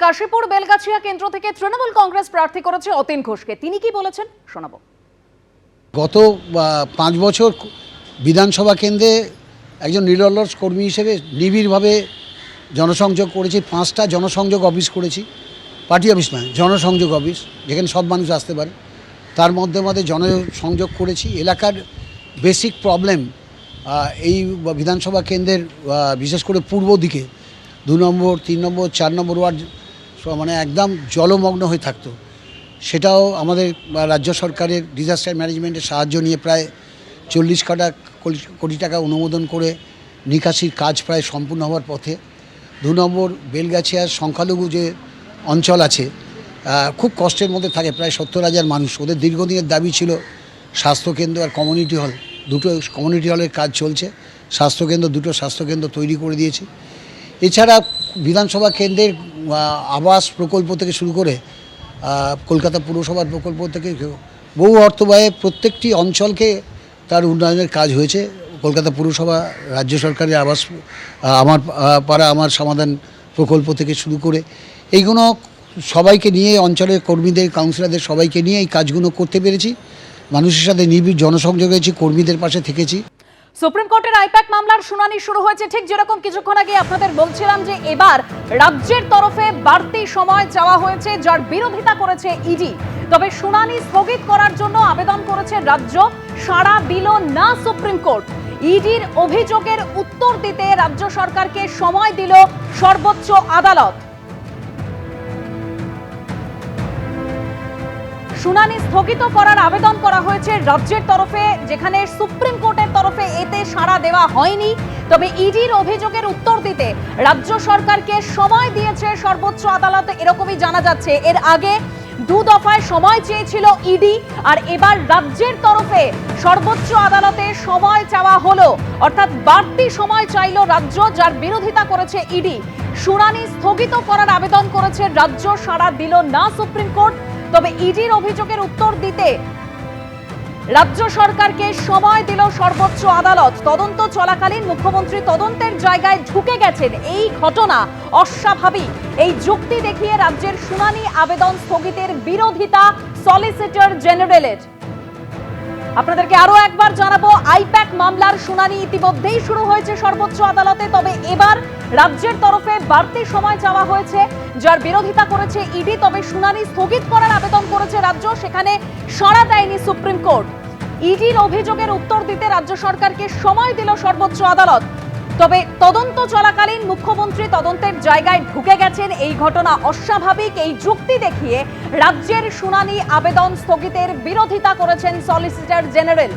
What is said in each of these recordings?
কাশীপুর বেলগাছিয়া কেন্দ্র থেকে তৃণমূল কংগ্রেস প্রার্থী করেছে অতীন ঘোষকে। তিনি কি বলেছেন শোনাবো। গত 5 বছর বিধানসভা কেন্দ্রে একজন নিরলস কর্মী হিসেবে নিবিড়ভাবে জনসংযোগ করেছি। 5টা জনসংযোগ অফিস করেছি, পার্টি অফিস নয়, জনসংযোগ অফিস, যেখানে সব মানুষ আসতে পারে। তার মধ্যে জনসংযোগ করেছি। এলাকার বেসিক প্রবলেম এই বিধানসভা কেন্দ্রের বিশেষ করে পূর্ব দিকে 2 নম্বর 3 নম্বর 4 নম্বর ওয়ার্ড মানে একদম জলমগ্ন হয়ে থাকতো। সেটাও আমাদের রাজ্য সরকারের ডিজাস্টার ম্যানেজমেন্টের সাহায্য নিয়ে প্রায় 40 কোটি টাকা অনুমোদন করে নিকাশির কাজ প্রায় সম্পূর্ণ হওয়ার পথে। 2 নম্বর বেলগাছিয়ার সংখ্যালঘু যে অঞ্চল আছে, খুব কষ্টের মধ্যে থাকে প্রায় 70,000 মানুষ। ওদের দীর্ঘদিনের দাবি ছিল স্বাস্থ্যকেন্দ্র আর কমিউনিটি হল। 2টো কমিউনিটি হলের কাজ চলছে। স্বাস্থ্যকেন্দ্র 2টো স্বাস্থ্যকেন্দ্র তৈরি করে দিয়েছি। এছাড়া বিধানসভা কেন্দ্রের আবাস প্রকল্প থেকে শুরু করে কলকাতা পুরসভার প্রকল্প থেকে বহু অর্থ ব্যয়ে প্রত্যেকটি অঞ্চলকে তার উন্নয়নের কাজ হয়েছে। কলকাতা পুরসভা, রাজ্য সরকারের আবাস, আমার পাড়া আমার সমাধান প্রকল্প থেকে শুরু করে এইগুলো সবাইকে নিয়ে, অঞ্চলের কর্মীদের, কাউন্সিলরদের সবাইকে নিয়ে এই কাজগুলো করতে পেরেছি। মানুষের সাথে নিবিড় জনসংযোগ হয়েছি, কর্মীদের পাশে থেকেছি। সুপ্রিম কোর্টের আইপ্যাক মামলার শুনানি শুরু হয়েছে। ঠিক যেরকম কিছুক্ষণ আগে আপনাদের বলছিলাম যে এবার রাজ্যের তরফে বাড়তি সময় চাওয়া হয়েছে, যার বিরোধিতা করেছে ইডি। তবে শুনানি স্থগিত করার জন্য আবেদন করেছে রাজ্য, সাড়া দিল না সুপ্রিম কোর্ট। ইডির অভিযোগের উত্তর দিতে রাজ্য সরকারকে সময় দিল সর্বোচ্চ আদালত। শুনানি স্থগিত করার আবেদন করা হয়েছে রাজ্যের তরফে, যেখানে সুপ্রিম কোর্টের তরফে এতে সাড়া দেওয়া হয়নি। তবে ইডির অভিযোগের উত্তর দিতে রাজ্য সরকারকে সময় দিয়েছে সর্বোচ্চ আদালত, এরকমই জানা যাচ্ছে। এর আগে 2 দফায় সময় চেয়েছিল ইডি, আর এবার রাজ্যের তরফে সর্বোচ্চ আদালতে সময় চাওয়া হলো, অর্থাৎ বাড়তি সময় চাইল রাজ্য, যার বিরোধিতা করেছে ইডি। শুনানি স্থগিত করার আবেদন করেছে রাজ্য, সাড়া দিল না সুপ্রিম কোর্ট। তবে ইডির অভিযোগের উত্তর দিতে রাজ্য সরকারকে সময় দিল সর্বোচ্চ আদালত। তদন্ত চলাকালীন মুখ্যমন্ত্রী তদন্তের জায়গায় ঢুকে গেছেন, এই ঘটনা অস্বাভাবিক। এই যুক্তি দেখিয়ে রাজ্যের শুনানি আবেদন স্থগিতের বিরোধিতা সলিসিটর জেনারেলের। আপনাদেরকে আরো একবার জানাবো, আইপ্যাক মামলার শুনানি ইতিমধ্যেই শুরু হয়েছে সর্বোচ্চ আদালতে। তবে এবার রাজ্যের তরফে বাড়তি সময় চাওয়া হয়েছে, যার বিরোধিতা করেছে ইডি। তবে শুনানি স্থগিত করার আবেদন করেছে রাজ্য, সেখানে সাড়া দেয়নি সুপ্রিম কোর্ট। ইডির অভিযোগের উত্তর দিতে রাজ্য সরকারকে সময় দিল সর্বোচ্চ আদালত। তবে তদন্ত চলাকালীন মুখ্যমন্ত্রী তদন্তের জায়গায় ঢুকে গেছেন, এই ঘটনা অস্বাভাবিক। এই যুক্তি দেখিয়ে রাজ্যের শুনানি আবেদন স্থগিতের বিরোধিতা করেছেন সলিসিটর জেনারেল।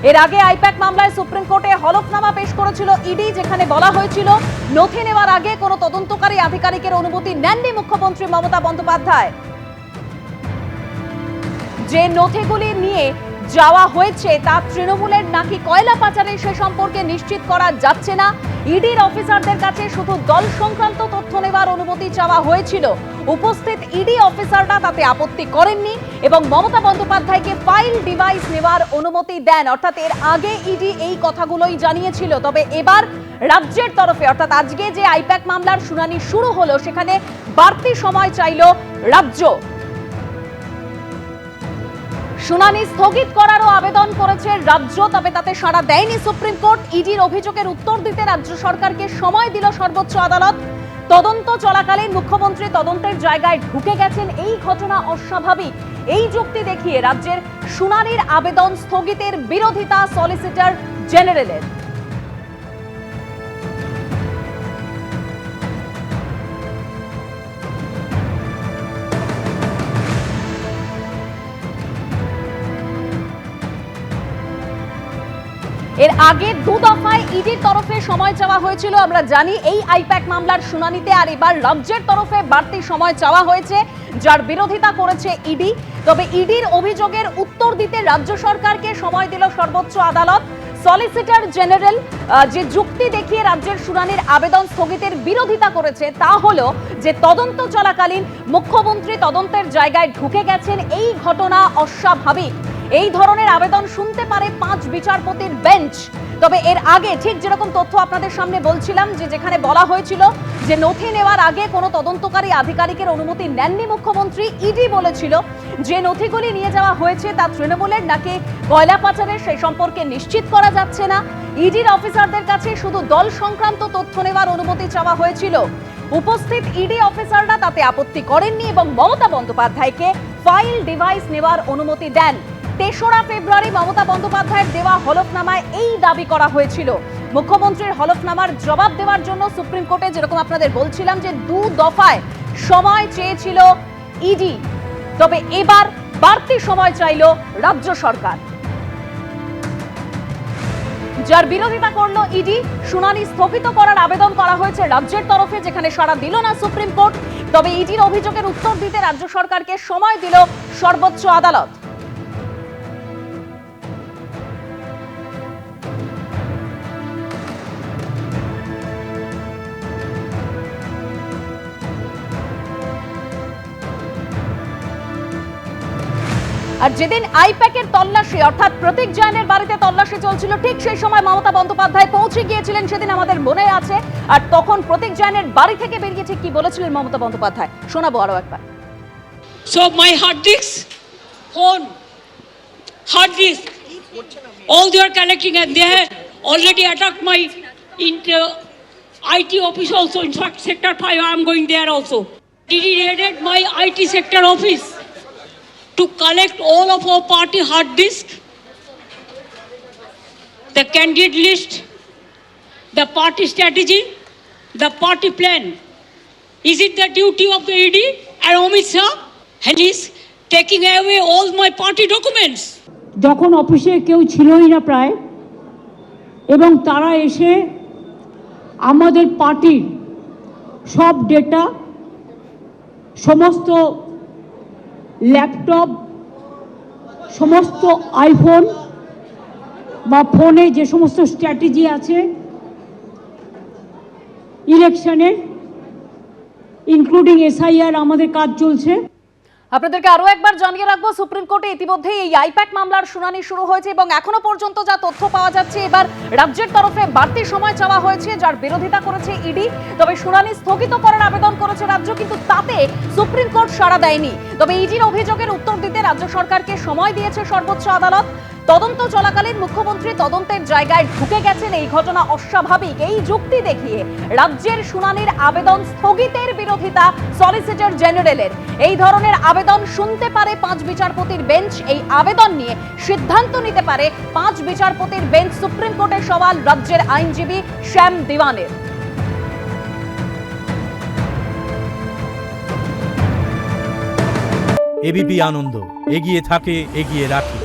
এর আগে আইপ্যাক মামলায় সুপ্রিম কোর্টে হলফনামা পেশ করেছিল ইডি, যেখানে বলা হয়েছিল নথি নেওয়ার আগে কোনো তদন্তকারী আধিকারিকের অনুমতি নেননি মুখ্যমন্ত্রী মমতা বন্দ্যোপাধ্যায়। যে নথিগুলি নিয়ে যাওয়া হয়েছে তা তৃণমূলের নাকি কয়লা পাচারে, সে সম্পর্কে নিশ্চিত করা যাচ্ছে না। ইডির অফিসারদের কাছে শুধু দল সংক্রান্ত তথ্য নেওয়ার অনুমতি চাওয়া হয়েছিল। উপস্থিত ইডি অফিসাররা তাতে আপত্তি করেননি এবং মমতা বন্দ্যোপাধ্যায়কে ফাইল ডিভাইস নেওয়ার অনুমতি দেন। অর্থাৎ এর আগে ইডি এই কথাগুলোই জানিয়েছিল। তবে এবার রাজ্যের তরফে, অর্থাৎ আজকে যে আইপ্যাক মামলার শুনানি শুরু হলো, সেখানে বাড়তি সময় চাইল রাজ্য। শুনানি স্থগিত করারও আবেদন করেছে রাজ্য, তবে তাতে সাড়া দেয়নি সুপ্রিম কোর্ট। ইডির অভিযোগের উত্তর দিতে রাজ্য সরকারকে সময় দিল সর্বোচ্চ আদালত। তদন্ত চলাকালীন মুখ্যমন্ত্রী তদন্তের জায়গায় ঢুকে গেছেন, এই ঘটনা অস্বাভাবিক। এই যুক্তি দেখিয়ে রাজ্যের শুনানির আবেদন স্থগিতের বিরোধিতা সলিসিটর জেনারেলের। এর আগে 2 দফায় ইডির তরফে সময় চাওয়া হয়েছিল, আমরা জানি, এই আইপ্যাক মামলার শুনানিতে। আর এবার রাজ্যের তরফে বাড়তি সময় চাওয়া হয়েছে, যার বিরোধিতা করেছে ইডি। তবে ইডির অভিযোগের উত্তর দিতে রাজ্য সরকারকে সময় দিল সর্বোচ্চ আদালত। সলিসিটর জেনারেল যে যুক্তি দেখিয়ে রাজ্যের শুনানির আবেদন স্থগিতের বিরোধিতা করেছে, তা হলো যে তদন্ত চলাকালীন মুখ্যমন্ত্রী তদন্তের জায়গায় ঢুকে গেছেন, এই ঘটনা অস্বাভাবিক। এই ধরনের আবেদন শুনতে পারে 5 বিচারপতির বেঞ্চ। তবে এর আগে ঠিক যেরকম তথ্য আপনাদের সামনে বলছিলাম, যে যেখানে বলা হয়েছিল যে নথি নেওয়ার আগে কোনো তদন্তকারী আধিকারিকের অনুমতি নেননি মুখ্যমন্ত্রী, ইডি বলেছিল যে নথিগুলি নিয়ে যাওয়া হয়েছে তা তৃণমূলের নাকি কয়লা পাচারের, সেই সম্পর্কে নিশ্চিত করা যাচ্ছে না। ইডির অফিসারদের কাছে শুধু দল সংক্রান্ত তথ্য নেওয়ার অনুমতি চাওয়া হয়েছিল। উপস্থিত ইডি অফিসাররা তাতে আপত্তি করেননি এবং মমতা বন্দ্যোপাধ্যায়কে ফাইল ডিভাইস নেওয়ার অনুমতি দেন। ৩রা ফেব্রুয়ারি মমতা বন্দ্যোপাধ্যায়ের দেওয়া হলফনামায় এই দাবি করা হয়েছিল। মুখ্যমন্ত্রীর হলফনামার জবাব দেওয়ার জন্য সুপ্রিম কোর্টে যেরকম আপনাদের বলছিলাম যে 2 দফায় সময় চেয়েছিল ইডি, তবে এবার বাড়তি সময় চাইল রাজ্য সরকার, যার বিরোধিতা করলো ইডি। শুনানি স্থগিত করার আবেদন করা হয়েছে রাজ্যের তরফে, যেখানে সাড়া দিল না সুপ্রিম কোর্ট। তবে ইডির অভিযোগের উত্তর দিতে রাজ্য সরকারকে সময় দিল সর্বোচ্চ আদালত। আর যেদিন আইপ্যাকের তল্লাশি অর্থাৎ প্রতীক জৈনের বাড়িতে তল্লাশি চলছিল, ঠিক সেই সময় মমতা বন্দ্যোপাধ্যায় পৌঁছে গিয়েছিলেন, সেদিন আমাদের মনে আছে। আর তখন প্রতীক জৈনের বাড়ি থেকে বেরিয়ে ঠিক কি বলেছিলেন মমতা বন্দ্যোপাধ্যায় শোনাবো আরো একবার। So my hard disk, phone, hard disk, all they are collecting, and they have already attacked my IT office also. In fact, Sector 5, I am going there also. Did raided my IT sector office to collect all of our party hard disk, the candidate list, the party strategy, the party plan. Is it the duty of the ED and Amit Shah? And he's taking away all my party documents. যখন অফিসে কেউ ছিলই না প্রায়, এবং তারা এসে আমাদের পার্টির সব ডেটা, সমস্ত ল্যাপটপ, সমস্ত আইফোন বা ফোনে যে সমস্ত স্ট্র্যাটেজি আছে ইলেকশনের, ইনক্লুডিং SIR, আমাদের কাজ চলছে। আপনাদেরকে আরো একবার জানিয়ে রাখবো, সুপ্রিম কোর্টে ইতিমধ্যেই এই আইপ্যাক মামলার শুনানি শুরু হয়েছে এবং এখনো পর্যন্ত যা তথ্য পাওয়া যাচ্ছে, এবার রাজ্যের তরফে বাড়তি সময় চাওয়া হয়েছে, যার বিরোধিতা করেছে ইডি। তবে শুনানি স্থগিত করার আবেদন করেছে রাজ্য, কিন্তু তাতে সুপ্রিম কোর্ট সাড়া দেয়নি। তবে ইডির অভিযোগের উত্তর দিতে রাজ্য সরকারকে সময় দিয়েছে সর্বোচ্চ আদালত। তদন্ত চলাকালীন মুখ্যমন্ত্রী তদন্তের জায়গায় ঢুকে গেছেন, এই ঘটনা অস্বাভাবিক, এই যুক্তি দেখিয়ে রাজ্যের শুনানির আবেদন স্থগিতের বিরোধিতা সলিসিটর জেনারেলের। এই ধরনের আবেদন শুনতে পারে 5 বিচারপতির বেঞ্চ। এই আবেদন নিয়ে সিদ্ধান্ত নিতে পারে 5 বিচারপতির বেঞ্চ। সুপ্রিম কোর্টের সওয়াল রাজ্যের আইনজীবী শ্যাম দিওয়ানের। এবিপি আনন্দ, এগিয়ে থাকে, এগিয়ে রাখে।